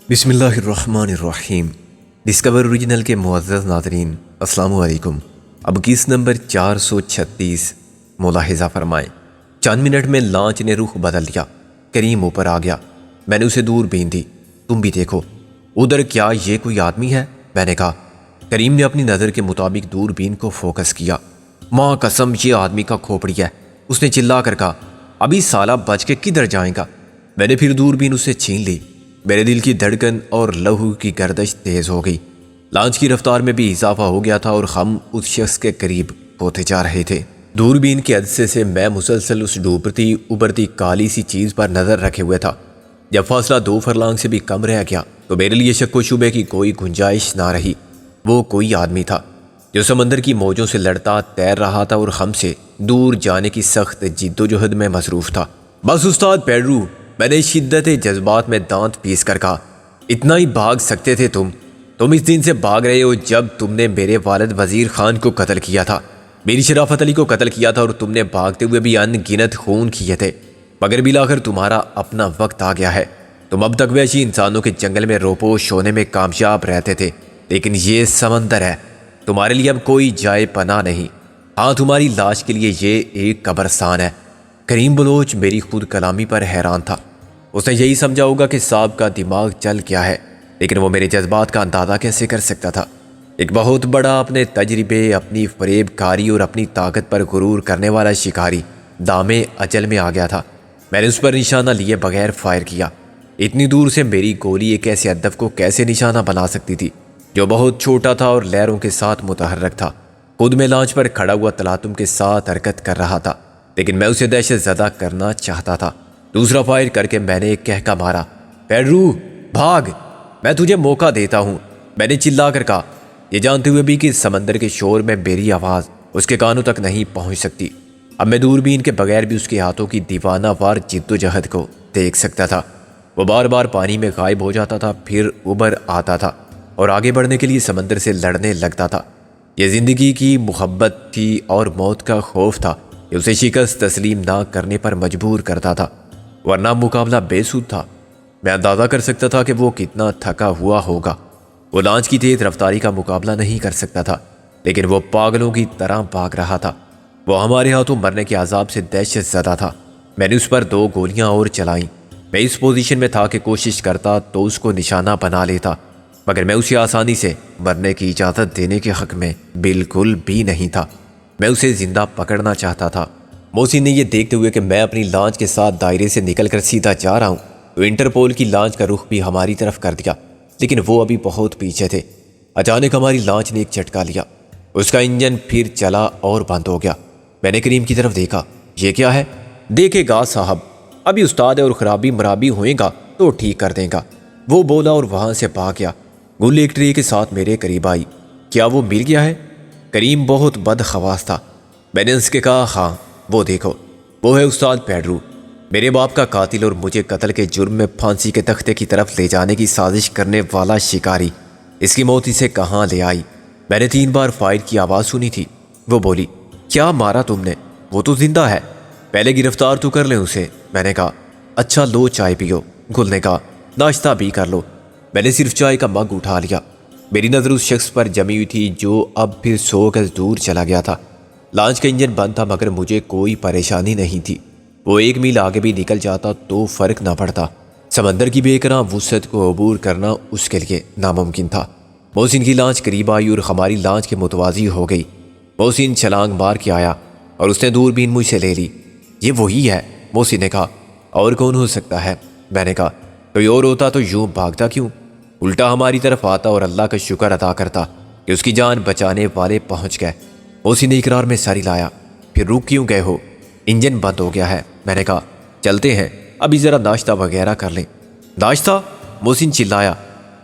بسم اللہ الرحمن الرحیم۔ ڈسکور اوریجنل کے معزز ناظرین السلام علیکم۔ اب کس نمبر 436 ملاحظہ فرمائیں۔ چند منٹ میں لانچ نے رخ بدل لیا۔ کریم اوپر آ گیا۔ میں نے اسے دور بین دی۔ تم بھی دیکھو ادھر، کیا یہ کوئی آدمی ہے؟ میں نے کہا۔ کریم نے اپنی نظر کے مطابق دور بین کو فوکس کیا۔ ماں قسم یہ آدمی کا کھوپڑی ہے، اس نے چلا کر کہا۔ ابھی سالہ بچ کے کدھر جائیں گا؟ میں نے پھر دور بین اسے چھین لی۔ میرے دل کی دھڑکن اور لہو کی گردش تیز ہو گئی۔ لانچ کی رفتار میں بھی اضافہ ہو گیا تھا اور ہم اس شخص کے قریب ہوتے جا رہے تھے۔ دوربین کے عدسے سے میں مسلسل اس ڈوبتی ابھرتی کالی سی چیز پر نظر رکھے ہوئے تھا۔ جب فاصلہ 2 فرلانگ سے بھی کم رہ گیا تو میرے لیے شک و شبے کی کوئی گنجائش نہ رہی۔ وہ کوئی آدمی تھا جو سمندر کی موجوں سے لڑتا تیر رہا تھا اور ہم سے دور جانے کی سخت جدوجہد میں مصروف تھا۔ بس استاد پیڈرو، میں نے شدت جذبات میں دانت پیس کر کہا، اتنا ہی بھاگ سکتے تھے تم اس دن سے بھاگ رہے ہو جب تم نے میرے والد وزیر خان کو قتل کیا تھا، میری شرافت علی کو قتل کیا تھا، اور تم نے بھاگتے ہوئے بھی ان گنت خون کیے تھے، مگر بالآخر تمہارا اپنا وقت آ گیا ہے۔ تم اب تک وحشی انسانوں کے جنگل میں روپوش ہونے میں کامیاب رہتے تھے، لیکن یہ سمندر ہے، تمہارے لیے اب کوئی جائے پناہ نہیں۔ ہاں، تمہاری لاش کے لیے یہ ایک قبرستان ہے۔ کریم بلوچ میری خود کلامی پر حیران تھا۔ اس نے یہی سمجھا ہوگا کہ صاحب کا دماغ چل گیا ہے، لیکن وہ میرے جذبات کا اندازہ کیسے کر سکتا تھا؟ ایک بہت بڑا اپنے تجربے، اپنی فریب کاری اور اپنی طاقت پر غرور کرنے والا شکاری دامے اجل میں آ گیا تھا۔ میں نے اس پر نشانہ لیے بغیر فائر کیا۔ اتنی دور سے میری گولی ایک ایسے ہدف کو کیسے نشانہ بنا سکتی تھی جو بہت چھوٹا تھا اور لہروں کے ساتھ متحرک تھا؟ خود میں لانچ پر کھڑا ہوا تلاتم کے ساتھ حرکت کر رہا تھا، لیکن میں اسے دہشت زدہ کرنا چاہتا تھا۔ دوسرا فائر کر کے میں نے ایک کہکا مارا، پیڈرو بھاگ، میں تجھے موقع دیتا ہوں، میں نے چلا کر کہا، یہ جانتے ہوئے بھی کہ سمندر کے شور میں میری آواز اس کے کانوں تک نہیں پہنچ سکتی۔ اب میں دوربین کے بغیر بھی اس کے ہاتھوں کی دیوانہ وار جدوجہد کو دیکھ سکتا تھا۔ وہ بار بار پانی میں غائب ہو جاتا تھا، پھر ابھر آتا تھا اور آگے بڑھنے کے لیے سمندر سے لڑنے لگتا تھا۔ یہ زندگی کی محبت تھی اور موت کا خوف تھا کہ اسے شکست تسلیم نہ کرنے پر مجبور کرتا تھا، ورنہ مقابلہ بے سود تھا۔ میں اندازہ کر سکتا تھا کہ وہ کتنا تھکا ہوا ہوگا۔ وہ لانچ کی تیز رفتاری کا مقابلہ نہیں کر سکتا تھا، لیکن وہ پاگلوں کی طرح بھاگ رہا تھا۔ وہ ہمارے ہاتھوں مرنے کے عذاب سے دہشت زدہ تھا۔ میں نے اس پر 2 گولیاں اور چلائیں۔ میں اس پوزیشن میں تھا کہ کوشش کرتا تو اس کو نشانہ بنا لیتا، مگر میں اسے آسانی سے مرنے کی اجازت دینے کے حق میں بالکل بھی نہیں تھا۔ میں اسے زندہ پکڑنا چاہتا تھا۔ محسن نے یہ دیکھتے ہوئے کہ میں اپنی لانچ کے ساتھ دائرے سے نکل کر سیدھا جا رہا ہوں تو انٹرپول کی لانچ کا رخ بھی ہماری طرف کر دیا، لیکن وہ ابھی بہت پیچھے تھے۔ اچانک ہماری لانچ نے ایک جھٹکا لیا، اس کا انجن پھر چلا اور بند ہو گیا۔ میں نے کریم کی طرف دیکھا۔ یہ کیا ہے؟ دیکھے گا صاحب، ابھی استاد ہے اور خرابی مرابی ہوئے گا تو ٹھیک کر دے گا، وہ بولا اور وہاں سے بھاگ گیا۔ گل ایک ٹرے کے ساتھ میرے قریب آئی۔ کیا وہ مل گیا ہے؟ کریم بہت بدحواس تھا۔ میں نے اس کے کہا، ہاں وہ دیکھو، وہ ہے استاد پیڈرو، میرے باپ کا قاتل اور مجھے قتل کے جرم میں پھانسی کے تختے کی طرف لے جانے کی سازش کرنے والا شکاری۔ اس کی موت اسے کہاں لے آئی؟ میں نے 3 بار فائر کی آواز سنی تھی۔ وہ بولی، کیا مارا تم نے؟ وہ تو زندہ ہے، پہلے گرفتار تو کر لیں اسے۔ میں نے کہا، اچھا لو چائے پیو۔ گل نے کہا، ناشتہ بھی کر لو۔ میں نے صرف چائے کا مگ اٹھا لیا۔ میری نظر اس شخص پر جمی ہوئی تھی جو اب پھر 100 گز دور چلا گیا تھا۔ لانچ کا انجن بند تھا، مگر مجھے کوئی پریشانی نہیں تھی۔ وہ 1 میل آگے بھی نکل جاتا تو فرق نہ پڑتا۔ سمندر کی بے کراں وسعت کو عبور کرنا اس کے لیے ناممکن تھا۔ محسن کی لانچ قریب آئی اور ہماری لانچ کے متوازی ہو گئی۔ محسن چھلانگ مار کے آیا اور اس نے دوربین مجھ سے لے لی۔ یہ وہی ہے، محسن نے کہا۔ اور کون ہو سکتا ہے؟ میں نے کہا، کوئی اور ہوتا تو یوں بھاگتا کیوں؟ الٹا ہماری طرف آتا اور اللہ کا شکر ادا کرتا کہ اس کی جان بچانے والے پہنچ گئے۔ محسن نے اقرار میں ساری لایا۔ پھر رک کیوں گئے ہو؟ انجن بند ہو گیا ہے۔ میں نے کہا، چلتے ہیں، ابھی ذرا ناشتہ وغیرہ کر لیں۔ ناشتہ؟ محسن چلایا،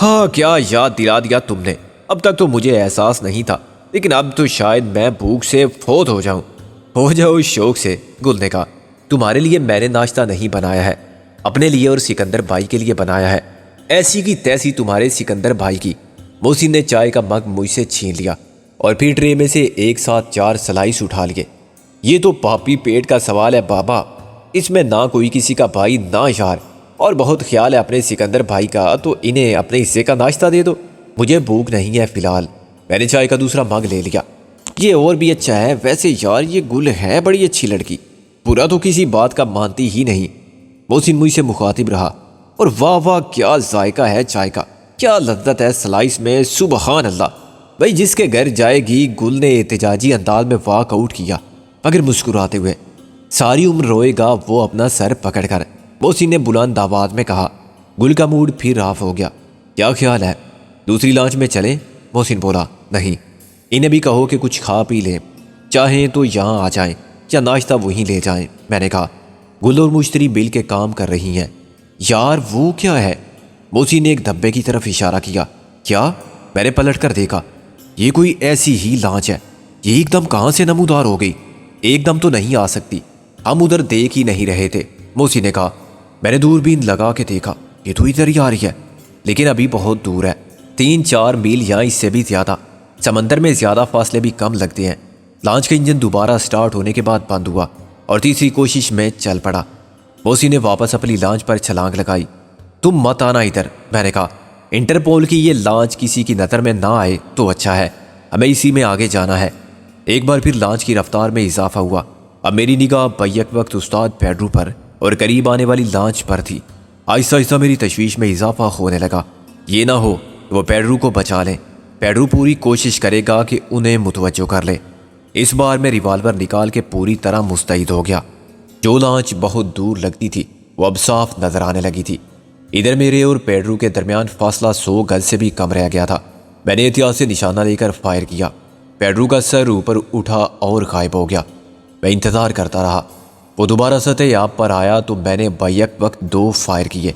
ہاں کیا یاد دلا دیا تم نے، اب تک تو مجھے احساس نہیں تھا، لیکن اب تو شاید میں بھوک سے فوت ہو جاؤں۔ ہو جاؤ اس شوق سے، گل نے کہا، تمہارے لیے میں نے ناشتہ نہیں بنایا ہے، اپنے لیے اور سکندر بھائی کے لیے بنایا ہے، ایسی کی تیسی تمہارے سکندر بھائی کی۔ محسن نے چائے کا مگ مجھ سے چھین لیا اور پھر ٹرے میں سے ایک ساتھ 4 سلائس اٹھا لیے۔ یہ تو پاپی پیٹ کا سوال ہے بابا، اس میں نہ کوئی کسی کا بھائی نہ یار، اور بہت خیال ہے اپنے سکندر بھائی کا تو انہیں اپنے حصے کا ناشتہ دے دو، مجھے بھوک نہیں ہے فی الحال۔ میں نے چائے کا دوسرا مگ لے لیا۔ یہ اور بھی اچھا ہے، ویسے یار یہ گل ہے بڑی اچھی لڑکی، برا تو کسی بات کا مانتی ہی نہیں۔ محسن مجھ سے مخاطب رہا، اور واہ واہ کیا ذائقہ ہے چائے کا، کیا لذت ہے سلائس میں، سبحان اللہ۔ بھائی جس کے گھر جائے گی، گل نے احتجاجی انداز میں واک آؤٹ کیا مگر مسکراتے ہوئے۔ ساری عمر روئے گا وہ اپنا سر پکڑ کر، محسن نے بلند آواز میں کہا۔ گل کا موڈ پھر آف ہو گیا۔ کیا خیال ہے دوسری لانچ میں چلیں؟ محسن بولا۔ نہیں، انہیں بھی کہو کہ کچھ کھا پی لیں، چاہیں تو یہاں آ جائیں یا ناشتہ وہیں لے جائیں۔ میں نے کہا گل اور مشتری بل کے کام کر رہی ہیں۔ یار وہ کیا ہے؟ محسن نے ایک دھبے کی طرف اشارہ کیا۔ کیا؟ میں نے پلٹ کر دیکھا۔ یہ کوئی ایسی ہی لانچ ہے، یہ ایک دم کہاں سے نمودار ہو گئی؟ ایک دم تو نہیں آ سکتی، ہم ادھر دیکھ ہی نہیں رہے تھے۔ محسن نے کہا۔ میں نے دوربین لگا کے دیکھا، یہ تو ادھر ہی آ رہی ہے، لیکن ابھی بہت دور ہے، 3-4 میل یا اس سے بھی زیادہ۔ سمندر میں زیادہ فاصلے بھی کم لگتے ہیں۔ لانچ کا انجن دوبارہ سٹارٹ ہونے کے بعد بند ہوا اور تیسری کوشش میں چل پڑا۔ محسن نے واپس اپنی لانچ پر چھلانگ لگائی۔ تم مت آنا ادھر، میں نے کہا۔ انٹرپول کی یہ لانچ کسی کی نظر میں نہ آئے تو اچھا ہے، ہمیں اسی میں آگے جانا ہے۔ ایک بار پھر لانچ کی رفتار میں اضافہ ہوا۔ اب میری نگاہ بیک وقت استاد پیڈرو پر اور قریب آنے والی لانچ پر تھی۔ آہستہ آہستہ میری تشویش میں اضافہ ہونے لگا۔ یہ نہ ہو وہ پیڈرو کو بچا لیں، پیڈرو پوری کوشش کرے گا کہ انہیں متوجہ کر لے۔ اس بار میں ریوالور نکال کے پوری طرح مستعد ہو گیا۔ جو لانچ بہت دور لگتی تھی وہ اب صاف نظر آنے لگی تھی۔ ادھر میرے اور پیڈرو کے درمیان فاصلہ 100 گز سے بھی کم رہ گیا تھا۔ میں نے احتیاط سے نشانہ لے کر فائر کیا۔ پیڈرو کا سر اوپر اٹھا اور غائب ہو گیا۔ میں انتظار کرتا رہا، وہ دوبارہ سطح آب پر آیا تو میں نے بیک وقت 2 فائر کیے۔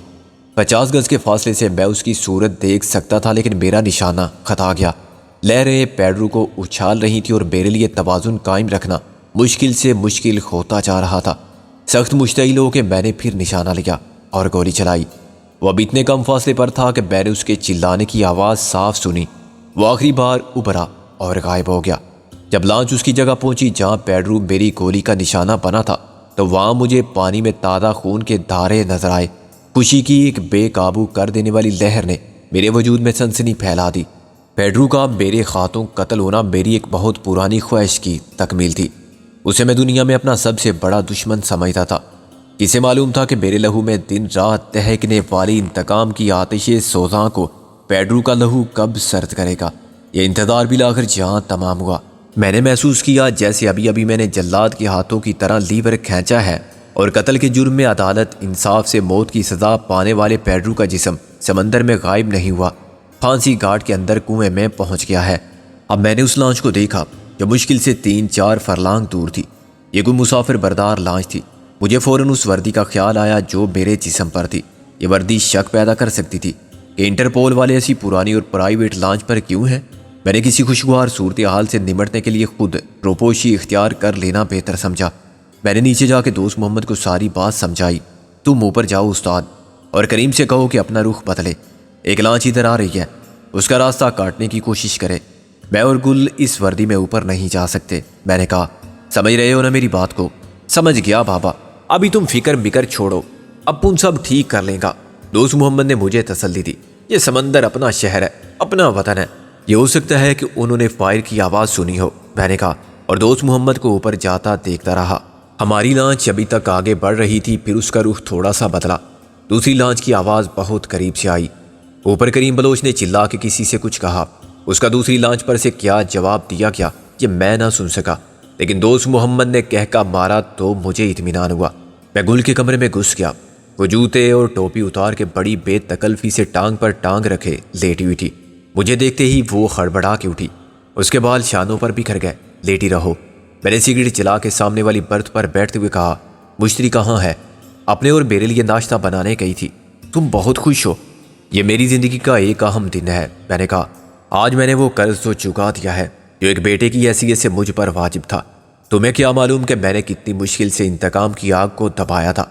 50 گز کے فاصلے سے میں اس کی صورت دیکھ سکتا تھا، لیکن میرا نشانہ خطا گیا۔ لہریں پیڈرو کو اچھال رہی تھی اور میرے لیے توازن قائم رکھنا مشکل سے مشکل ہوتا جا رہا تھا۔ سخت مشتعل ہو کے میں نے پھر نشانہ لیا اور گولی چلائی۔ وہ اب اتنے کم فاصلے پر تھا کہ میں نے اس کے چلانے کی آواز صاف سنی۔ وہ آخری بار ابھرا اور غائب ہو گیا۔ جب لانچ اس کی جگہ پہنچی جہاں پیڈرو میری گولی کا نشانہ بنا تھا تو وہاں مجھے پانی میں تازہ خون کے دھارے نظر آئے۔ خوشی کی ایک بے قابو کر دینے والی لہر نے میرے وجود میں سنسنی پھیلا دی۔ پیڈرو کا میرے ہاتھوں قتل ہونا میری ایک بہت پرانی خواہش کی تکمیل تھی۔ اسے میں دنیا میں اپنا سب سے بڑا دشمن سمجھتا تھا۔ کسے معلوم تھا کہ میرے لہو میں دن رات دہکنے والی انتقام کی آتش سوزاں کو پیڈرو کا لہو کب سرد کرے گا۔ یہ انتظار بالآخر جہاں تمام ہوا۔ میں نے محسوس کیا جیسے ابھی ابھی میں نے جلاد کے ہاتھوں کی طرح لیور کھینچا ہے اور قتل کے جرم میں عدالت انصاف سے موت کی سزا پانے والے پیڈرو کا جسم سمندر میں غائب نہیں ہوا، پھانسی گھاٹ کے اندر کنویں میں پہنچ گیا ہے۔ اب میں نے اس لانچ کو دیکھا جو مشکل سے 3-4 فرلانگ دور تھی۔ یہ کوئی مسافر بردار لانچ تھی۔ مجھے فوراً اس وردی کا خیال آیا جو میرے جسم پر تھی۔ یہ وردی شک پیدا کر سکتی تھی کہ انٹرپول والے ایسی پرانی اور پرائیویٹ لانچ پر کیوں ہیں۔ میں نے کسی خوشگوار صورتحال سے نمٹنے کے لیے خود روپوشی اختیار کر لینا بہتر سمجھا۔ میں نے نیچے جا کے دوست محمد کو ساری بات سمجھائی۔ تم اوپر جاؤ استاد اور کریم سے کہو کہ اپنا رخ بدلے، ایک لانچ ادھر آ رہی ہے، اس کا راستہ کاٹنے کی کوشش کرے۔ میں اور گل اس وردی میں اوپر نہیں جا سکتے۔ میں نے کہا سمجھ رہے ہو نا میری بات کو؟ سمجھ گیا بابا، ابھی تم فکر بکر چھوڑو، اپن سب ٹھیک کر لیں گا۔ دوست محمد نے مجھے تسلی دی۔ یہ سمندر اپنا شہر ہے، اپنا وطن ہے، یہ ہو سکتا ہے کہ انہوں نے فائر کی آواز سنی ہو، میں نے کہا، اور دوست محمد کو اوپر جاتا دیکھتا رہا۔ ہماری لانچ ابھی تک آگے بڑھ رہی تھی، پھر اس کا رخ تھوڑا سا بدلا۔ دوسری لانچ کی آواز بہت قریب سے آئی۔ اوپر کریم بلوچ نے چلا کے کسی سے کچھ کہا۔ اس کا دوسری لانچ پر سے کیا جواب دیا گیا یہ میں نہ سن سکا، لیکن دوست محمد نے کہکا مارا تو مجھے اطمینان ہوا۔ میں گل کے کمرے میں گھس گیا۔ وہ جوتے اور ٹوپی اتار کے بڑی بے تکلفی سے ٹانگ پر ٹانگ رکھے لیٹی ہوئی تھی۔ مجھے دیکھتے ہی وہ ہڑبڑا کے اٹھی، اس کے بال شانوں پر بکھر گئے۔ لیٹی رہو۔ میں نے سگریٹ چلا کے سامنے والی برتھ پر بیٹھتے ہوئے کہا، مشتری کہاں ہے؟ اپنے اور میرے لیے ناشتہ بنانے گئی تھی۔ تم بہت خوش ہو؟ یہ میری زندگی کا ایک اہم دن ہے، میں نے کہا۔ آج میں نے وہ قرض تو چکا دیا ہے جو ایک بیٹے کی حیثیت سے مجھ پر واجب تھا۔ تمہیں کیا معلوم کہ میں نے کتنی مشکل سے انتقام کی آگ کو دبایا تھا،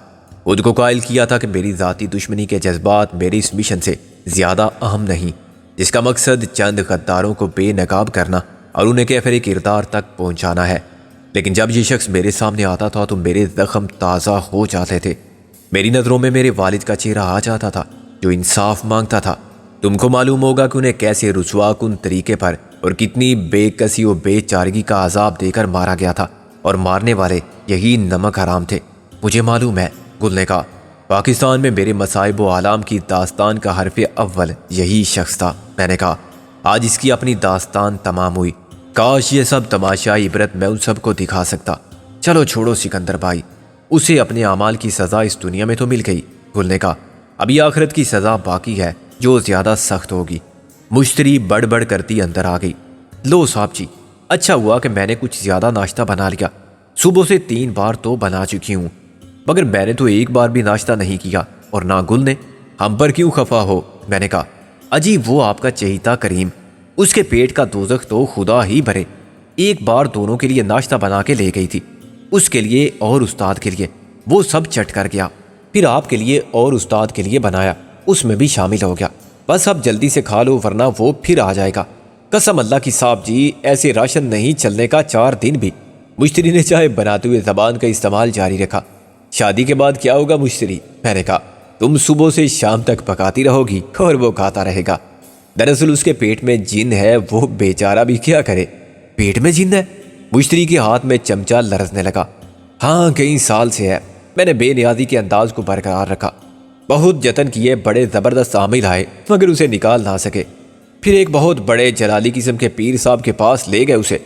خود کو قائل کیا تھا کہ میری ذاتی دشمنی کے جذبات میری اس مشن سے زیادہ اہم نہیں، جس کا مقصد چند غداروں کو بے نقاب کرنا اور انہیں کیفر کردار تک پہنچانا ہے۔ لیکن جب یہ شخص میرے سامنے آتا تھا تو میرے زخم تازہ ہو جاتے تھے۔ میری نظروں میں میرے والد کا چہرہ آ جاتا تھا جو انصاف مانگتا تھا۔ تم کو معلوم ہوگا کہ انہیں کیسے رسوا کن طریقے پر اور کتنی بے کسی و بے چارگی کا عذاب دے کر مارا گیا تھا، اور مارنے والے یہی نمک حرام تھے۔ مجھے معلوم ہے، گل نے کہا۔ پاکستان میں میرے مصائب و آلام کی داستان کا حرف اول یہی شخص تھا۔ میں نے کہا، آج اس کی اپنی داستان تمام ہوئی۔ کاش یہ سب تماشا عبرت میں ان سب کو دکھا سکتا۔ چلو چھوڑو سکندر بھائی، اسے اپنے اعمال کی سزا اس دنیا میں تو مل گئی۔ گل نے کہا، ابھی آخرت کی سزا باقی ہے جو زیادہ سخت ہوگی۔ مشتری بڑھ بڑھ کرتی اندر آ گئی۔ لو صاحب جی، اچھا ہوا کہ میں نے کچھ زیادہ ناشتہ بنا لیا۔ صبح سے 3 بار تو بنا چکی ہوں، مگر میں نے تو ایک بار بھی ناشتہ نہیں کیا، اور نہ گل نے۔ ہم پر کیوں خفا ہو؟ میں نے کہا، اجی وہ آپ کا چہیتا کریم، اس کے پیٹ کا دوزخ تو خدا ہی بھرے، ایک بار دونوں کے لیے ناشتہ بنا کے لے گئی تھی، اس کے لیے اور استاد کے لیے، وہ سب چٹ کر گیا، پھر آپ کے لیے اور استاد کے لیے بنایا، اس میں بھی شامل ہو گیا۔ بس اب جلدی سے کھا لو ورنہ وہ پھر آ جائے گا۔ قسم اللہ کی صاحب جی، ایسے راشن نہیں چلنے کا 4 دن بھی۔ مشتری نے چائے بناتے ہوئے زبان کا استعمال جاری رکھا۔ شادی کے بعد کیا ہوگا مشتری؟ میں نے کہا، تم صبح سے شام تک پکاتی رہو گی اور وہ کھاتا رہے گا۔ دراصل اس کے پیٹ میں جن ہے، وہ بیچارہ بھی کیا کرے۔ پیٹ میں جن ہے؟ مشتری کے ہاتھ میں چمچہ لرزنے لگا۔ ہاں، کئی سال سے ہے۔ میں نے بے نیازی کے انداز کو برقرار رکھا۔ بہت جتن کیے، بڑے زبردست عامل آئے مگر اسے نکال نہ سکے۔ پھر ایک بہت بڑے جلالی قسم کے پیر صاحب کے پاس لے گئے اسے۔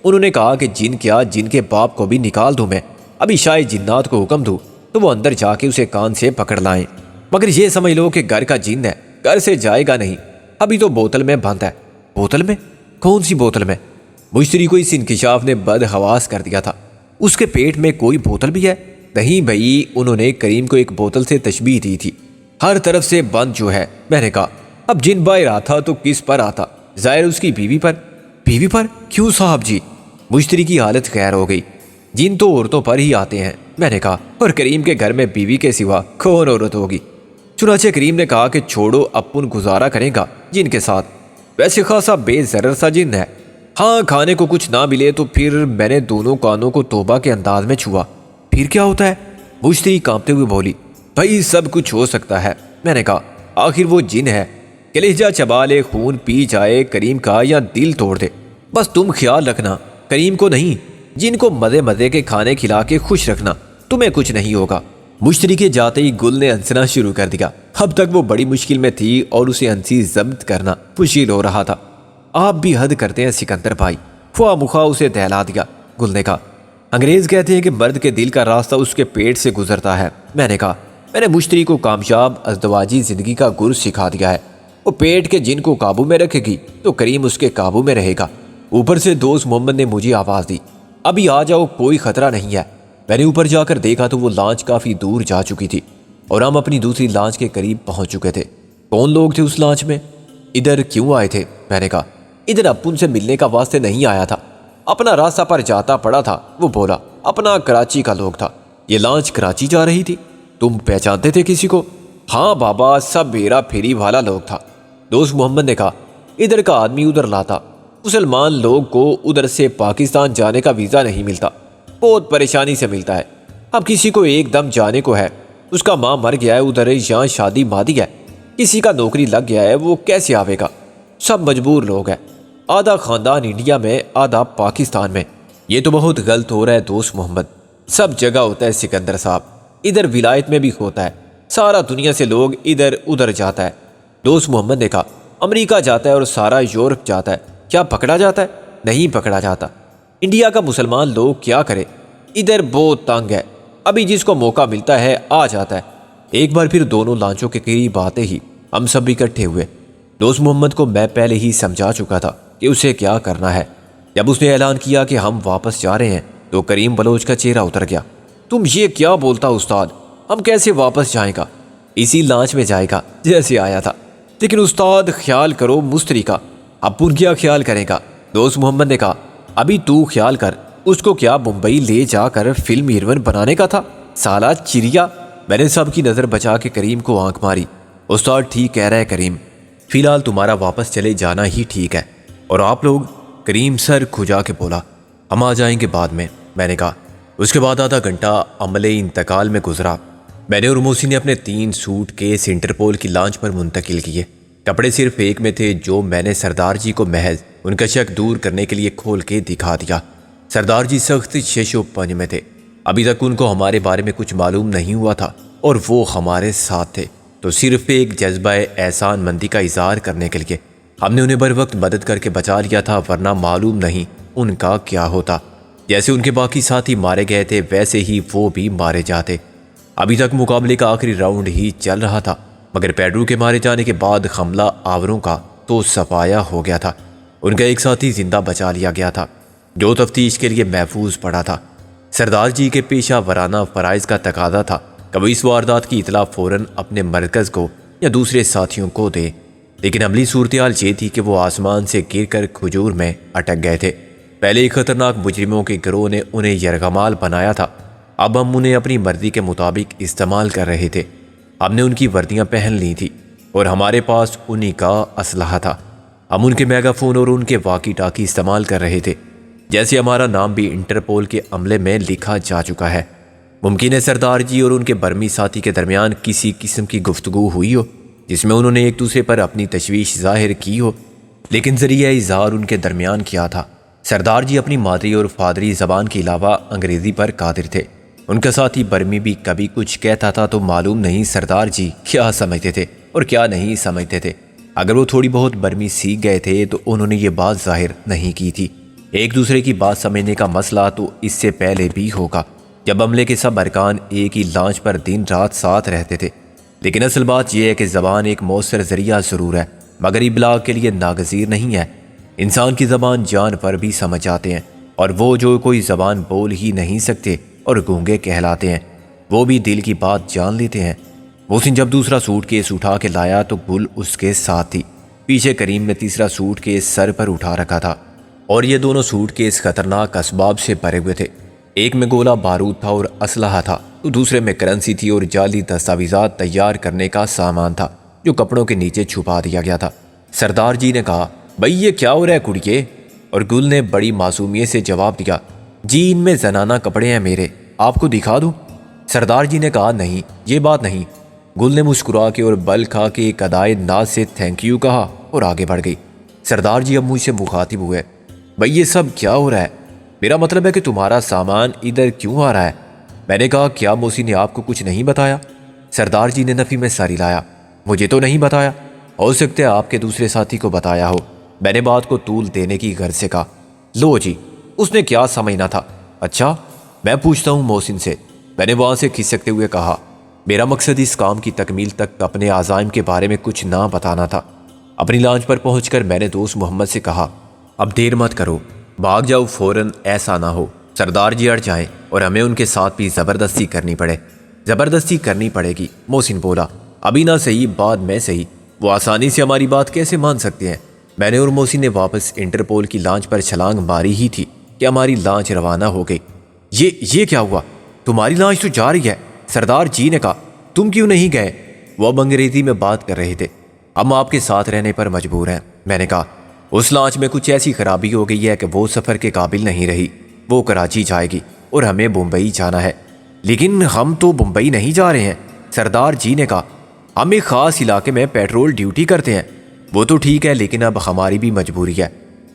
انہوں نے کہا کہ جن کیا، جن کے باپ کو بھی نکال دوں میں، ابھی شاید جنات کو حکم دوں تو وہ اندر جا کے اسے کان سے پکڑ لائیں، مگر یہ سمجھ لو کہ گھر کا جن ہے، گھر سے جائے گا نہیں، ابھی تو بوتل میں بند ہے۔ بوتل میں؟ کون سی بوتل میں؟ مشتری کو اس انکشاف نے بد حواس کر دیا تھا۔ اس کے پیٹ میں کوئی بوتل بھی ہے؟ نہیں بھائی، انہوں نے کریم کو ایک بوتل سے تشبیہ دی تھی، ہر طرف سے بند جو ہے۔ میں نے کہا، اب جن باہر آتا تو کس پر آتا؟ ظاہر اس کی بیوی پر۔ بیوی پر؟ کیوں صاحب جی؟ مشتری کی حالت خیر ہو گئی۔ جن تو عورتوں پر ہی آتے ہیں۔ میں نے کہا، اور کریم کے گھر میں بیوی کے سوا کون عورت ہوگی؟ چنانچہ کریم نے کہا کہ چھوڑو، اپن گزارا کرے گا جن کے ساتھ، ویسے خاصا بے ضرر سا جن ہے۔ ہاں، کھانے کو کچھ نہ ملے تو پھر میں نے دونوں کانوں کو توبہ کے انداز میں چھوا۔ پھر کیا ہوتا ہے؟ مشتری کانپتے ہوئے بولی، بھائی سب کچھ ہو سکتا ہے۔ میں نے کہا، آخر وہ جن ہے، کلیجہ چبا لے، خون پی جائے کریم کا، یا دل توڑ دے۔ بس تم خیال رکھنا، کریم کو نہیں، جن کو مزے مزے کے کھانے کھلا کے خوش رکھنا، تمہیں کچھ نہیں ہوگا۔ مشتری کے جاتے ہی گل نے ہنسنا شروع کر دیا۔ اب تک وہ بڑی مشکل میں تھی اور اسے ہنسی ضبط کرنا مشکل ہو رہا تھا۔ آپ بھی حد کرتے ہیں سکندر بھائی، خواہ مخواہ اسے دہلا دیا۔ گل نے کہا، انگریز کہتے ہیں کہ مرد کے دل کا راستہ اس کے پیٹ سے گزرتا ہے۔ میں نے کہا، میں نے مشتری کو کامیاب ازدواجی زندگی کا گر سکھا دیا ہے۔ وہ پیٹ کے جن کو قابو میں رکھے گی تو کریم اس کے قابو میں رہے گا۔ اوپر سے دوست محمد نے مجھے آواز دی، ابھی آ جاؤ، کوئی خطرہ نہیں ہے۔ میں نے اوپر جا کر دیکھا تو وہ لانچ کافی دور جا چکی تھی اور ہم اپنی دوسری لانچ کے قریب پہنچ چکے تھے۔ کون لوگ تھے اس لانچ میں؟ ادھر کیوں آئے تھے؟ میں نے کہا، ادھر اپن سے ملنے کا واسطے نہیں آیا تھا، اپنا راستہ پر جاتا پڑا تھا۔ وہ بولا، اپنا کراچی کا لوگ تھا۔ یہ لانچ کراچی جا رہی تھی؟ تم پہچانتے تھے کسی کو؟ ہاں بابا، سب ہیرا پھیری والا لوگ تھا۔ دوست محمد نے کہا، ادھر کا آدمی ادھر لاتا، مسلمان لوگ کو ادھر سے پاکستان جانے کا ویزا نہیں ملتا، بہت پریشانی سے ملتا ہے۔ اب کسی کو ایک دم جانے کو ہے، اس کا ماں مر گیا ہے ادھر، یہاں شادی مادی ہے، کسی کا نوکری لگ گیا ہے، وہ کیسے آوے گا؟ سب مجبور لوگ ہیں، آدھا خاندان انڈیا میں، آدھا پاکستان میں۔ یہ تو بہت غلط ہو رہا ہے دوست محمد، سب جگہ ہوتا ہے سکندر صاحب، ادھر ولایت میں بھی ہوتا ہے، سارا دنیا سے لوگ ادھر ادھر جاتا ہے۔ دوست محمد نے کہا، امریکہ جاتا ہے اور سارا یورپ جاتا ہے، کیا پکڑا جاتا ہے؟ نہیں پکڑا جاتا۔ انڈیا کا مسلمان لوگ کیا کرے، ادھر بہت تنگ ہے، ابھی جس کو موقع ملتا ہے آ جاتا ہے۔ ایک بار پھر دونوں لانچوں کے قریب آتے ہی ہم سب اکٹھے ہوئے۔ دوست محمد کو میں پہلے ہی سمجھا چکا تھا کہ اسے کیا کرنا ہے۔ جب اس نے اعلان کیا کہ ہم واپس جا رہے ہیں تو کریم بلوچ کا چہرہ اتر گیا۔ تم یہ کیا بولتا استاد، ہم کیسے واپس جائیں گا؟ اسی لانچ میں جائے گا جیسے آیا تھا۔ لیکن استاد خیال کرو مستری کا، اپن کیا خیال کرے گا؟ دوست محمد نے کہا، ابھی تو خیال کر، اس کو کیا ممبئی لے جا کر فلم ہیروئن بنانے کا تھا؟ سالہ چریا۔ میں نے سب کی نظر بچا کے کریم کو آنکھ ماری۔ استاد ٹھیک کہہ رہا ہے کریم، فی الحال تمہارا واپس چلے جانا ہی ٹھیک ہے، اور آپ لوگ؟ کریم سر کھجا کے بولا، ہم آ جائیں گے بعد میں۔ میں نے کہا۔ اس کے بعد آدھا گھنٹہ عمل انتقال میں گزرا۔ میں نے اور موسی نے اپنے 3 سوٹ کیس انٹرپول کی لانچ پر منتقل کیے۔ کپڑے صرف ایک میں تھے جو میں نے سردار جی کو محض ان کا شک دور کرنے کے لیے کھول کے دکھا دیا۔ سردار جی سخت شش و پنج میں تھے۔ ابھی تک ان کو ہمارے بارے میں کچھ معلوم نہیں ہوا تھا اور وہ ہمارے ساتھ تھے تو صرف ایک جذبہ احسان مندی کا اظہار کرنے کے لیے ہم نے انہیں بر وقت مدد کر کے بچا لیا تھا، ورنہ معلوم نہیں ان کا کیا ہوتا۔ جیسے ان کے باقی ساتھی مارے گئے تھے ویسے ہی وہ بھی مارے جاتے۔ ابھی تک مقابلے کا آخری راؤنڈ ہی چل رہا تھا، مگر پیڈرو کے مارے جانے کے بعد حملہ آوروں کا تو صفایا ہو گیا تھا۔ ان کا ایک ساتھی زندہ بچا لیا گیا تھا جو تفتیش کے لیے محفوظ پڑا تھا۔ سردار جی کے پیشہ ورانہ فرائض کا تقاضا تھا کہ وہ اس واردات کی اطلاع فوراً اپنے مرکز کو یا دوسرے ساتھیوں کو دے، لیکن عملی صورتحال یہ تھی کہ وہ آسمان سے گر کر کھجور میں اٹک گئے تھے۔ پہلے ایک خطرناک مجرموں کے گروہ نے انہیں یرغمال بنایا تھا، اب ہم انہیں اپنی مرضی کے مطابق استعمال کر رہے تھے۔ ہم نے ان کی وردیاں پہن لی تھی اور ہمارے پاس انہی کا اسلحہ تھا۔ ہم ان کے میگا فون اور ان کے واکی ٹاکی استعمال کر رہے تھے، جیسے ہمارا نام بھی انٹرپول کے عملے میں لکھا جا چکا ہے۔ ممکن ہے سردار جی اور ان کے برمی ساتھی کے درمیان کسی قسم کی گفتگو ہوئی ہو جس میں انہوں نے ایک دوسرے پر اپنی تشویش ظاہر کی ہو، لیکن ذریعہ اظہار ان کے درمیان کیا تھا۔ سردار جی اپنی مادری اور فادری زبان کے علاوہ انگریزی پر قادر تھے۔ ان کا ساتھی برمی بھی کبھی کچھ کہتا تھا تو معلوم نہیں سردار جی کیا سمجھتے تھے اور کیا نہیں سمجھتے تھے۔ اگر وہ تھوڑی بہت برمی سیکھ گئے تھے تو انہوں نے یہ بات ظاہر نہیں کی تھی۔ ایک دوسرے کی بات سمجھنے کا مسئلہ تو اس سے پہلے بھی ہوگا جب عملے کے سب ارکان ایک ہی لانچ پر دن رات ساتھ رہتے تھے، لیکن اصل بات یہ ہے کہ زبان ایک مؤثر ذریعہ ضرور ہے مگر ابلاغ کے لیے ناگزیر نہیں ہے۔ انسان کی زبان جانور بھی سمجھ جاتے ہیں، اور وہ جو کوئی زبان بول ہی نہیں سکتے اور گونگے کہلاتے ہیں وہ بھی دل کی بات جان لیتے ہیں۔ محسن جب دوسرا سوٹ کیس اٹھا کے لایا تو گل اس کے ساتھ تھی۔ پیچھے کریم نے تیسرا سوٹ کیس سر پر اٹھا رکھا تھا اور یہ دونوں سوٹ کیس خطرناک اسباب سے بھرے ہوئے تھے۔ ایک میں گولہ بارود تھا اور اسلحہ تھا تو دوسرے میں کرنسی تھی اور جعلی دستاویزات تیار کرنے کا سامان تھا جو کپڑوں کے نیچے چھپا دیا گیا تھا۔ سردار جی نے کہا، بھئی یہ کیا ہو رہا ہے کڑیے؟ اور گل نے بڑی معصومیت سے جواب دیا، جی ان میں زنانہ کپڑے ہیں میرے، آپ کو دکھا دوں؟ سردار جی نے کہا، نہیں یہ بات نہیں۔ گل نے مسکرا کے اور بل کھا کے ایک ادائے ناز سے تھینک یو کہا اور آگے بڑھ گئی۔ سردار جی اب مجھ سے مخاطب ہوئے، بھئی یہ سب کیا ہو رہا ہے؟ میرا مطلب ہے کہ تمہارا سامان ادھر کیوں آ رہا ہے؟ میں نے کہا، کیا موسی نے آپ کو کچھ نہیں بتایا؟ سردار جی نے نفی میں سر ہلایا، مجھے تو نہیں بتایا، ہو سکتا ہے آپ کے دوسرے ساتھی کو بتایا ہو۔ میں نے بات کو طول دینے کی غرض سے کہا، لو جی اس نے کیا سمجھنا تھا؟ اچھا میں پوچھتا ہوں محسن سے، میں نے وہاں سے کھسکتے ہوئے کہا، میرا مقصد اس کام کی تکمیل تک اپنے عزائم کے بارے میں کچھ نہ بتانا تھا۔ اپنی لانچ پر پہنچ کر میں نے دوست محمد سے کہا، اب دیر مت کرو، بھاگ جاؤ فوراً، ایسا نہ ہو سردار جی اڑ جائیں اور ہمیں ان کے ساتھ بھی زبردستی کرنی پڑے۔ زبردستی کرنی پڑے گی، محسن بولا، ابھی نہ صحیح بعد میں صحیح، وہ آسانی سے ہماری بات کیسے مان سکتے ہیں؟ میں نے اور محسن نے واپس انٹرپول کی لانچ پر چھلانگ ماری ہی تھی کہ ہماری لانچ روانہ ہو گئی۔ یہ کیا ہوا؟ تمہاری لانچ تو جا رہی ہے، سردار جی نے کہا، تم کیوں نہیں گئے؟ وہ اب انگریزی میں بات کر رہے تھے۔ ہم آپ کے ساتھ رہنے پر مجبور ہیں، میں نے کہا، اس لانچ میں کچھ ایسی خرابی ہو گئی ہے کہ وہ سفر کے قابل نہیں رہی، وہ کراچی جائے گی اور ہمیں بمبئی جانا ہے۔ لیکن ہم تو بمبئی نہیں جا رہے ہیں، سردار جی نے کہا، ہم ایک خاص علاقے میں پیٹرول ڈیوٹی کرتے ہیں۔ وہ تو ٹھیک ہے لیکن اب ہماری بھی مجبوری ہے،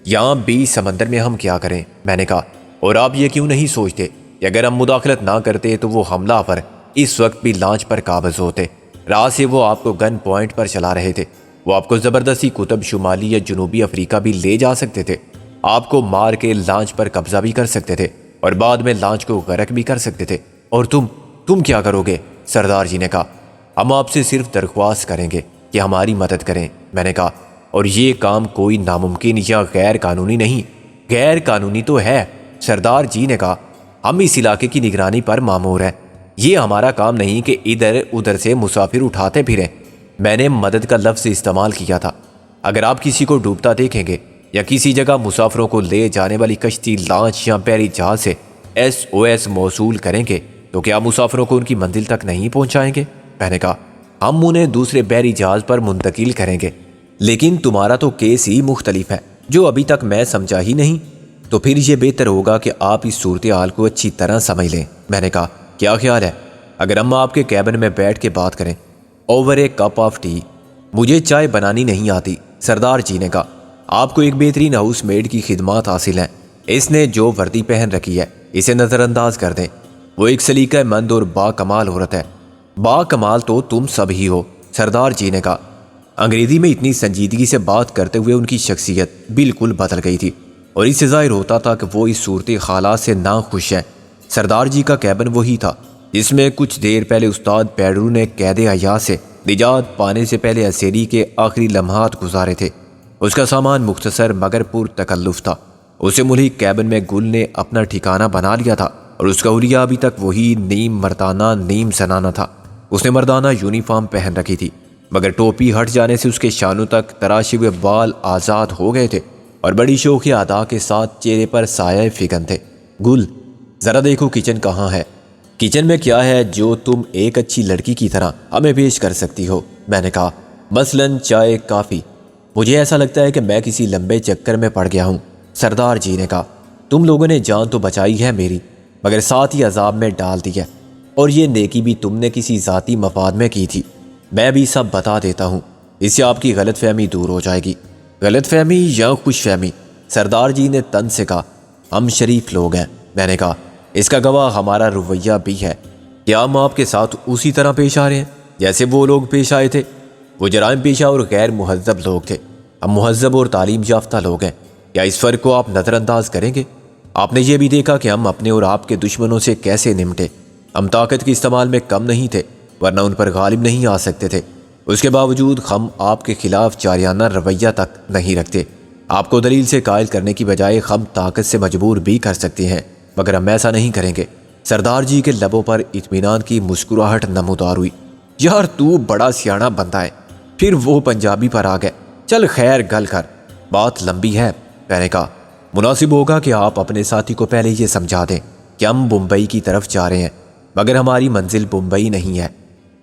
یہاں بھی سمندر میں ہم کیا کریں؟ میں نے کہا، اور آپ یہ کیوں نہیں سوچتے کہ اگر ہم مداخلت نہ کرتے تو وہ حملہ آور اس وقت بھی لانچ پر قابض ہوتے؟ رات سے وہ آپ کو گن پوائنٹ پر چلا رہے تھے، وہ آپ کو زبردستی قطب شمالی یا جنوبی افریقہ بھی لے جا سکتے تھے، آپ کو مار کے لانچ پر قبضہ بھی کر سکتے تھے اور بعد میں لانچ کو غرق بھی کر سکتے تھے، اور تم کیا کرو گے؟ سردار جی نے کہا، ہم آپ سے صرف درخواست کریں گے کہ ہماری مدد کریں۔ میں نے کہا، اور یہ کام کوئی ناممکن یا غیر قانونی نہیں، غیر قانونی تو ہے۔ سردار جی نے کہا، ہم اس علاقے کی نگرانی پر مامور ہیں، یہ ہمارا کام نہیں کہ ادھر ادھر سے مسافر اٹھاتے پھریں۔ میں نے مدد کا لفظ استعمال کیا تھا۔ اگر آپ کسی کو ڈوبتا دیکھیں گے یا کسی جگہ مسافروں کو لے جانے والی کشتی، لانچ یا بحری جہاز سے SOS موصول کریں گے تو کیا مسافروں کو ان کی منزل تک نہیں پہنچائیں گے؟ میں نے کہا، ہم انہیں دوسرے بحری جہاز پر منتقل کریں گے، لیکن تمہارا تو کیس ہی مختلف ہے جو ابھی تک میں سمجھا ہی نہیں، تو پھر یہ بہتر ہوگا کہ آپ اس صورتحال کو اچھی طرح سمجھ لیں۔ میں نے کہا، کیا خیال ہے؟ اگر ہم آپ کے کیبن میں بیٹھ کے بات کریں over a cup of T? مجھے چائے بنانی نہیں آتی، سردار جی نے کہا۔ آپ کو ایک بہترین ہاؤس میڈ کی خدمات حاصل ہیں، اس نے جو وردی پہن رکھی ہے اسے نظر انداز کر دیں۔ وہ ایک سلیقہ مند اور با کمال عورت ہے۔ با کمال تو تم سب ہی ہو، سردار جی نے کہا۔ انگریزی میں اتنی سنجیدگی سے بات کرتے ہوئے ان کی شخصیت بالکل بدل گئی تھی، اور اس سے ظاہر ہوتا تھا کہ وہ اس صورت حالات سے ناخوش ہیں۔ سردار جی کا کیبن وہی تھا جس میں کچھ دیر پہلے استاد پیڈرو نے قید حیات سے نجات پانے سے پہلے اسیری کے آخری لمحات گزارے تھے۔ اس کا سامان مختصر مگر پر تکلف تھا۔ اسے ملحق کیبن میں گل نے اپنا ٹھکانہ بنا لیا تھا، اور اس کا حلیہ ابھی تک وہی نیم مردانہ نیم زنانہ تھا۔ اس نے مردانہ یونیفارم پہن رکھی تھی، مگر ٹوپی ہٹ جانے سے اس کے شانوں تک تراشے ہوئے بال آزاد ہو گئے تھے، اور بڑی شوخی ادا کے ساتھ چہرے پر سایہ فگن تھے۔ گل، ذرا دیکھو کچن کہاں ہے؟ کچن میں کیا ہے جو تم ایک اچھی لڑکی کی طرح ہمیں پیش کر سکتی ہو؟ میں نے کہا، مثلاً چائے، کافی۔ مجھے ایسا لگتا ہے کہ میں کسی لمبے چکر میں پڑ گیا ہوں، سردار جی نے کہا۔ تم لوگوں نے جان تو بچائی ہے میری، مگر ساتھ ہی عذاب میں ڈال دی ہے، اور یہ نیکی بھی تم نے کسی ذاتی مفاد میں کی تھی۔ میں بھی سب بتا دیتا ہوں، اس سے آپ کی غلط فہمی دور ہو جائے گی۔ غلط فہمی یا خوش فہمی؟ سردار جی نے تن سے کہا۔ ہم شریف لوگ ہیں، میں نے کہا، اس کا گواہ ہمارا رویہ بھی ہے۔ کیا ہم آپ کے ساتھ اسی طرح پیش آ رہے ہیں جیسے وہ لوگ پیش آئے تھے؟ وہ جرائم پیشہ اور غیر مہذب لوگ تھے، ہم مہذب اور تعلیم یافتہ لوگ ہیں۔ کیا اس فرق کو آپ نظر انداز کریں گے؟ آپ نے یہ بھی دیکھا کہ ہم اپنے اور آپ کے دشمنوں سے کیسے نمٹے۔ ہم طاقت کے استعمال میں کم نہیں تھے، ورنہ ان پر غالب نہیں آ سکتے تھے۔ اس کے باوجود ہم آپ کے خلاف جاریانہ رویہ تک نہیں رکھتے۔ آپ کو دلیل سے قائل کرنے کی بجائے ہم طاقت سے مجبور بھی کر سکتے ہیں، مگر ہم ایسا نہیں کریں گے۔ سردار جی کے لبوں پر اطمینان کی مسکراہٹ نمودار ہوئی۔ یار تو بڑا سیاںا بندہ ہے۔ پھر وہ پنجابی پر آ گئے۔ چل خیر، گل کر، بات لمبی ہے، میں نے کہا۔ مناسب ہوگا کہ آپ اپنے ساتھی کو پہلے یہ سمجھا دیں کہ ہم بمبئی کی طرف جا رہے ہیں، مگر ہماری منزل بمبئی نہیں ہے۔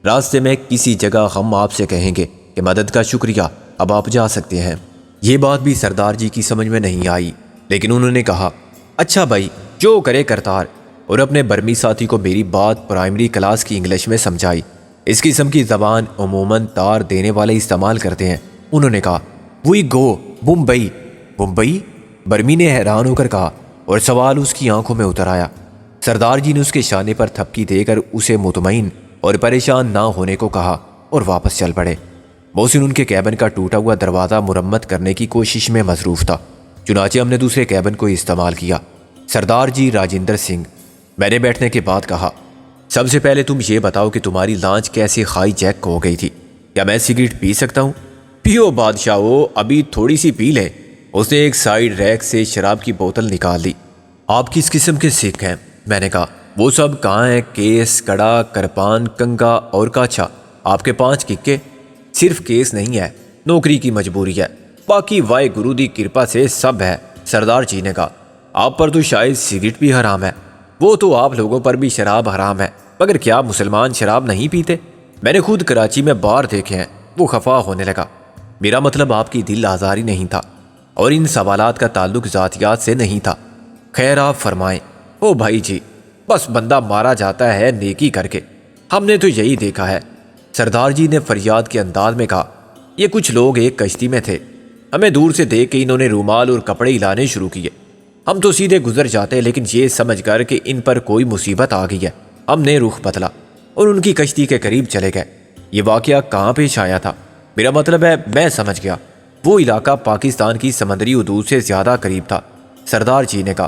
راستے میں کسی جگہ ہم آپ سے کہیں گے کہ مدد کا شکریہ، اب آپ جا سکتے ہیں۔ یہ بات بھی سردار جی کی سمجھ میں نہیں آئی، لیکن انہوں نے کہا، اچھا بھائی، جو کرے کرتار، اور اپنے برمی ساتھی کو میری بات پرائمری کلاس کی انگلش میں سمجھائی۔ اس قسم کی زبان عموماً تار دینے والے استعمال کرتے ہیں۔ انہوں نے کہا، وی گو بمبئی۔ بمبئی؟ برمی نے حیران ہو کر کہا، اور سوال اس کی آنکھوں میں اتر آیا۔ سردار جی نے اس کے شانے پر تھپکی دے کر اسے مطمئن اور پریشان نہ ہونے کو کہا اور واپس چل پڑے۔ محسن ان کے کیبن کا ٹوٹا ہوا دروازہ مرمت کرنے کی کوشش میں مصروف تھا، چنانچہ ہم نے دوسرے کیبن کو استعمال کیا۔ سردار جی راجندر سنگھ، میں نے بیٹھنے کے بعد کہا، سب سے پہلے تم یہ بتاؤ کہ تمہاری لانچ کیسے ہائی جیک ہو گئی تھی؟ کیا میں سگریٹ پی سکتا ہوں؟ پیو بادشاہو، ابھی تھوڑی سی پی لے۔ اس نے ایک سائیڈ ریک سے شراب کی بوتل نکال دی۔ آپ کس قسم کے سکھ ہیں؟ میں نے کہا۔ وہ سب کہاں ہیں؟ کیس، کڑا، کرپان، کنگا اور کاچھا۔ آپ کے 5 ککے؟ صرف کیس نہیں ہے، نوکری کی مجبوری ہے، باقی وائے گرو دی کرپا سے سب ہے، سردار جی نے کہا۔ آپ پر تو شاید سگریٹ بھی حرام ہے۔ وہ تو آپ لوگوں پر بھی شراب حرام ہے، مگر کیا مسلمان شراب نہیں پیتے؟ میں نے خود کراچی میں بار دیکھے ہیں۔ وہ خفا ہونے لگا۔ میرا مطلب آپ کی دل آزاری نہیں تھا، اور ان سوالات کا تعلق ذاتیات سے نہیں تھا۔ خیر آپ فرمائیں۔ او بھائی جی، بس بندہ مارا جاتا ہے نیکی کر کے، ہم نے تو یہی دیکھا ہے، سردار جی نے فریاد کے انداز میں کہا۔ یہ کچھ لوگ ایک کشتی میں تھے، ہمیں دور سے دیکھ کے انہوں نے رومال اور کپڑے ہلانے شروع کیے۔ ہم تو سیدھے گزر جاتے، لیکن یہ سمجھ کر کہ ان پر کوئی مصیبت آ گئی ہے، ہم نے رخ بدلا اور ان کی کشتی کے قریب چلے گئے۔ یہ واقعہ کہاں پیش آیا تھا؟ میرا مطلب ہے میں سمجھ گیا، وہ علاقہ پاکستان کی سمندری حدود سے زیادہ قریب تھا، سردار جی نے کہا۔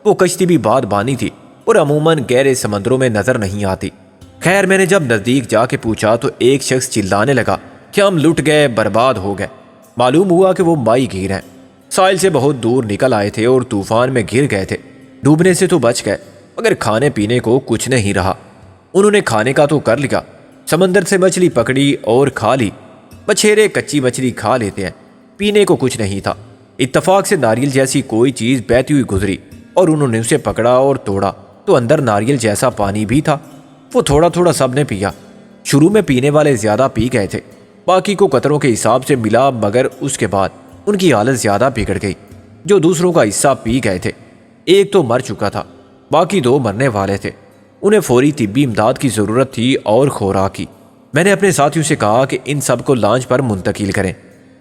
وہ کشتی بھی باد بانی تھی اور عموماً گہرے سمندروں میں نظر نہیں آتی۔ خیر میں نے جب نزدیک جا کے پوچھا تو ایک شخص چلانے لگا کہ ہم لٹ گئے، برباد ہو گئے۔ معلوم ہوا کہ وہ ماہی گیر ہیں، ساحل سے بہت دور نکل آئے تھے اور طوفان میں گر گئے تھے۔ ڈوبنے سے تو بچ گئے، مگر کھانے پینے کو کچھ نہیں رہا۔ انہوں نے کھانے کا تو کر لیا، سمندر سے مچھلی پکڑی اور کھا لی، مچھیرے کچی مچھلی کھا لیتے ہیں، پینے کو کچھ نہیں تھا۔ اتفاق سے ناریل جیسی کوئی چیز بہتی ہوئی گزری اور انہوں نے اسے پکڑا اور توڑا تو اندر ناریل جیسا پانی بھی تھا۔ وہ تھوڑا تھوڑا سب نے پیا۔ شروع میں پینے والے زیادہ پی گئے تھے، باقی کو قطروں کے حساب سے ملا، مگر اس کے بعد ان کی حالت زیادہ بگڑ گئی۔ جو دوسروں کا حصہ پی گئے تھے، ایک تو مر چکا تھا، باقی 2 مرنے والے تھے۔ انہیں فوری طبی امداد کی ضرورت تھی اور خوراک کی۔ میں نے اپنے ساتھیوں سے کہا کہ ان سب کو لانچ پر منتقل کریں۔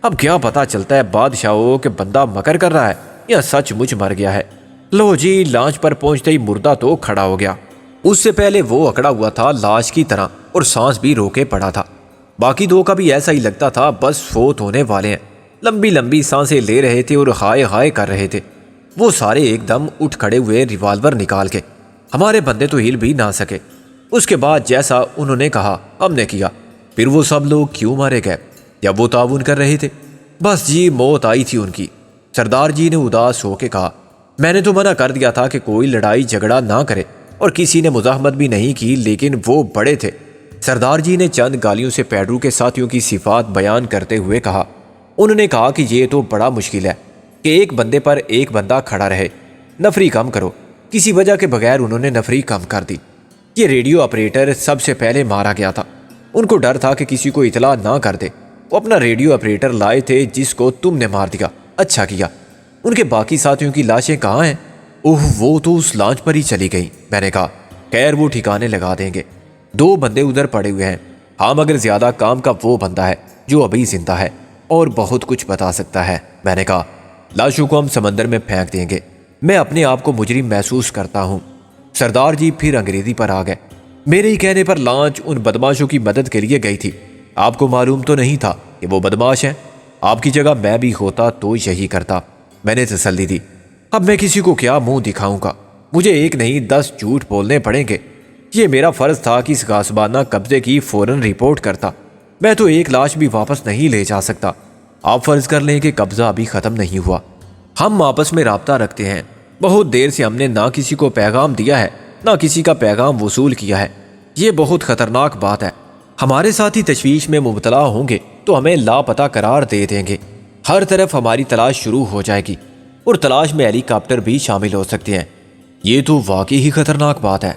اب کیا پتا چلتا ہے بادشاہوں کہ بندہ مکر کر رہا ہے یا سچ مچ مر گیا ہے۔ لو جی، لانچ پر پہنچتے ہی مردہ تو کھڑا ہو گیا۔ اس سے پہلے وہ اکڑا ہوا تھا لاش کی طرح اور سانس بھی روکے پڑا تھا۔ باقی دو کا بھی ایسا ہی لگتا تھا بس فوت ہونے والے ہیں۔ لمبی لمبی سانسیں لے رہے تھے اور ہائے ہائے کر رہے تھے۔ وہ سارے ایک دم اٹھ کھڑے ہوئے ریوالور نکال کے۔ ہمارے بندے تو ہل بھی نہ سکے۔ اس کے بعد جیسا انہوں نے کہا ہم نے کیا۔ پھر وہ سب لوگ کیوں مارے گئے؟ جب وہ تعاون کر رہے تھے۔ بس جی، موت آئی تھی ان کی۔ سردار جی نے اداس ہو کے کہا، میں نے تو منع کر دیا تھا کہ کوئی لڑائی جھگڑا نہ کرے اور کسی نے مزاحمت بھی نہیں کی، لیکن وہ بڑے تھے۔ سردار جی نے چند گالیوں سے پیڈرو کے ساتھیوں کی صفات بیان کرتے ہوئے کہا، انہوں نے کہا کہ یہ تو بڑا مشکل ہے کہ ایک بندے پر ایک بندہ کھڑا رہے۔ نفری کم کرو۔ کسی وجہ کے بغیر انہوں نے نفری کم کر دی۔ یہ ریڈیو آپریٹر سب سے پہلے مارا گیا تھا۔ ان کو ڈر تھا کہ کسی کو اطلاع نہ کر دے۔ وہ اپنا ریڈیو آپریٹر لائے تھے جس کو تم نے مار دیا۔ اچھا کیا۔ ان کے باقی ساتھیوں کی لاشیں کہاں ہیں؟ وہ تو اس لانچ پر ہی چلی گئی۔ میں نے کہا، خیر وہ ٹھکانے لگا دیں گے۔ دو بندے ادھر پڑے ہوئے ہیں۔ ہاں مگر زیادہ کام کا وہ بندہ ہے جو ابھی زندہ ہے اور بہت کچھ بتا سکتا ہے۔ میں نے کہا، لاشوں کو ہم سمندر میں پھینک دیں گے۔ میں اپنے آپ کو مجرم محسوس کرتا ہوں۔ سردار جی پھر انگریزی پر آ گئے۔ میرے ہی کہنے پر لانچ ان بدماشوں کی مدد کے لیے گئی تھی۔ آپ کو معلوم تو نہیں تھا کہ وہ بدماش ہیں؟ آپ کی جگہ میں بھی ہوتا تو یہی کرتا۔ میں نے تسلی دی۔ اب میں کسی کو کیا منہ دکھاؤں گا؟ مجھے ایک نہیں 10 جھوٹ بولنے پڑیں گے۔ یہ میرا فرض تھا کہ اس غاصبانہ قبضے کی فوراً رپورٹ کرتا۔ میں تو ایک لاش بھی واپس نہیں لے جا سکتا۔ آپ فرض کر لیں کہ قبضہ ابھی ختم نہیں ہوا۔ ہم آپس میں رابطہ رکھتے ہیں۔ بہت دیر سے ہم نے نہ کسی کو پیغام دیا ہے نہ کسی کا پیغام وصول کیا ہے۔ یہ بہت خطرناک بات ہے۔ ہمارے ساتھی تشویش میں مبتلا ہوں گے تو ہمیں لاپتہ قرار دے دیں گے۔ ہر طرف ہماری تلاش شروع ہو جائے گی اور تلاش میں ہیلی کاپٹر بھی شامل ہو سکتے ہیں۔ یہ تو واقعی ہی خطرناک بات ہے۔